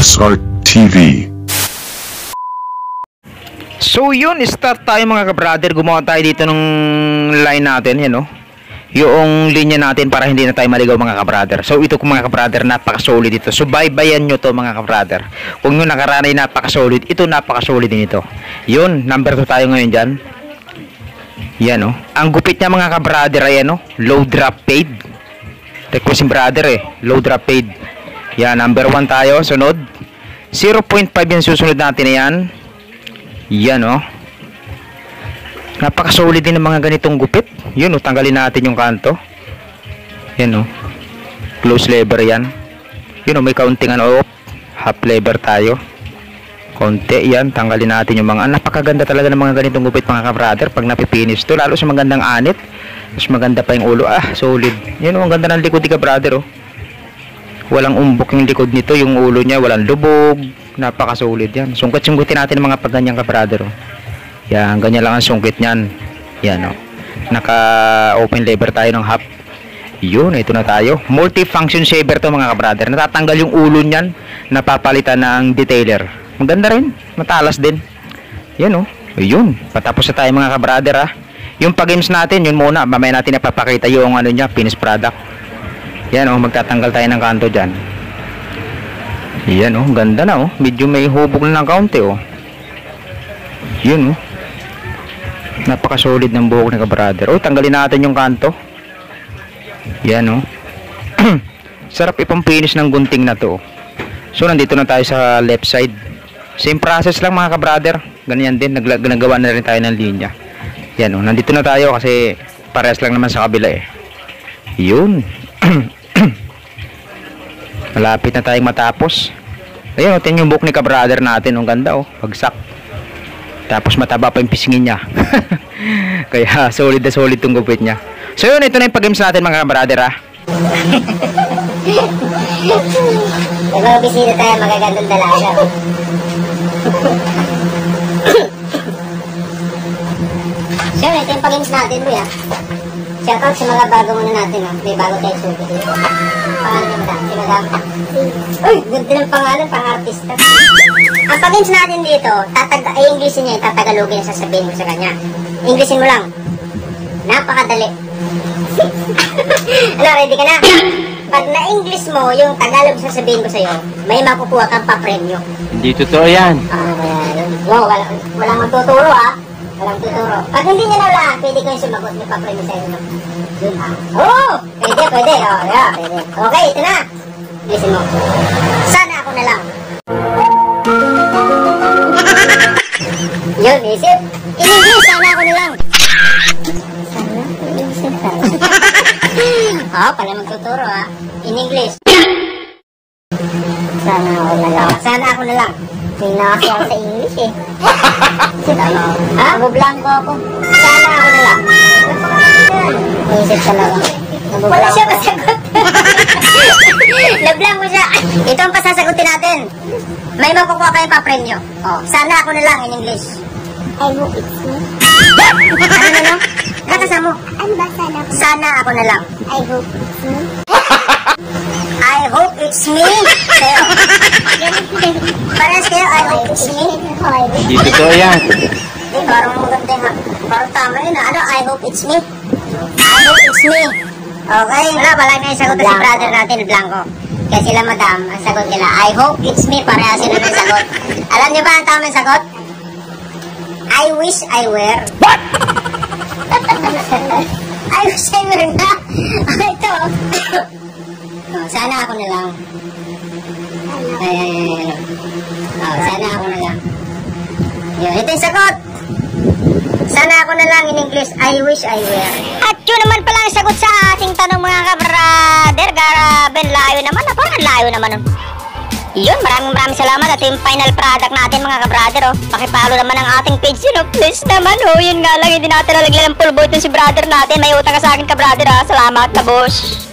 SR TV. So yun, start tayo mga ka-brother. Gumawa tayo dito ng line natin, yan o. Yung linya natin para hindi na tayo maligaw mga ka-brother. So ito mga ka-brother, napaka-solid ito. So baybayan nyo to mga ka-brother. Kung yung nakaranay napaka-solid, ito napaka-solid din ito. Yun, number 2 tayo ngayon dyan. Yan o. Ang gupit niya mga ka-brother, ayan o. Low drop fade. Request brother low drop fade. Yan, number 1 tayo. Sunod 0.5 yung susunod natin na yan. Yan o. Napaka-solid din ng mga ganitong gupit. Yun o, tanggalin natin yung kanto. Yan o. Close lever yan. Yun o, may kaunting off. Half lever tayo. Konti yan. Tanggalin natin yung mga napakaganda talaga ng mga ganitong gupit mga ka-brother. Pag napipinish to, lalo sa magandang anit. Mas maganda pa yung ulo. Solid. Yun o, ang ganda ng likod ni ka-brother o. Walang umbok yung likod nito. Yung ulo niya, walang lubog. Napaka-solid yan. Sungkit-sungkitin natin ng mga pagganyan ka-brother o. Yan, ganyan lang ang sungkit niyan. Yan o. Naka-open lever tayo ng half. Yun, ito na tayo. Multi-function shaver to mga ka-brother. Natatanggal yung ulo niyan. Napapalitan ng detailer. Maganda rin. Matalas din. Yan o. Yun. Patapos na tayo mga ka-brother Yung pag-games natin, yun muna. Mamaya natin napapakita yung ano niya, finished product. Yan o. Magtatanggal tayo ng kanto dyan. Yan o, ganda na o. Medyo may hubog na ng kaunti o. Yun o. Napaka-solid ng buhok ni ka-brother. O, tanggalin natin yung kanto. Yan o. Sarap ipang-finish ng gunting na to. So, nandito na tayo sa left side. Same process lang mga ka-brother. Ganyan din, nagawa na rin tayo ng linya. Yan o, nandito na tayo kasi parehas lang naman sa kabila Yun. Malapit na tayong matapos. Ayun, tingnan yung buhok ni ka-brother natin. Ang ganda pagsak. Tapos mataba pa yung pisngin niya. Kaya solid na solid tong gupit niya. So yun, ito na yung pag-games natin mga ka-brother Mga bisita tayo, magagandang dalaga So yun, ito yung pag-games natin kuya. Shoutout sa mga bago muna natin May bago tayo suki dito. Pangalan ni madam, si madam. Uy, ganda ng pangalan, pang-artista. Ang pag-games natin dito, Englishin niya, tatagalogin yung sasabihin mo sa kanya. Englishin mo lang. Napakadali. Ano, ready ka na? Pag na-English mo, yung Tagalog sasabihin ko sa'yo, may makukuha kang pa-premyo. Hindi totoo yan. Wow, walang magtuturo Walang tuturo. Pag hindi niya nawala, pwede ko yung sumagot. May pa-premyo sa'yo. Oo! Pwede. Pwede. Okay, ito na. Listen mo. Sana ako na lang. Yun, isip. In English, sana ako na lang. Sana? Pala magtuturo In English. Sana ako na lang. Sana ako na lang. May nakasi ako sa English Nabublanko ako. Sana ako na lang. Isip talaga. Wala siya masagot. Nablanko siya. Ito ang pasasagutin natin. May makukuha kayong pa-premyo. Sana ako na lang in English. I hope it's me. Ano? Kakasa mo. Ano ba sana? Sana ako na lang. I hope it's me. I hope it's me. Sa'yo. Parang sa'yo, I hope it's me. Hindi totoo yan. Parang maganda Parang tama yun Ano, I hope it's me. I hope it's me. Okay. Wala na yung sagot si brother natin, Blanco. Kaya sila madam, ang sagot nila, I hope it's me. Pareha sila ng sagot. Alam niyo ba ang tamang sagot? I wish I were. What? I wish I were na. Ito. Sana ako na lang. Sana ako na lang. Ito yung sagot. Sana ako na lang in English. I wish I were. At yun naman pala ang sagot sa ating tanong mga ka-brother. Grabe, layo naman. Parang layo naman Yun, maraming salamat. Ito yung final product natin mga ka-brother Pakipalo naman ang ating page please naman Yun nga lang, hindi natin nalagyan ng full boy si brother natin. May utang ka sa akin ka-brother Salamat na boss.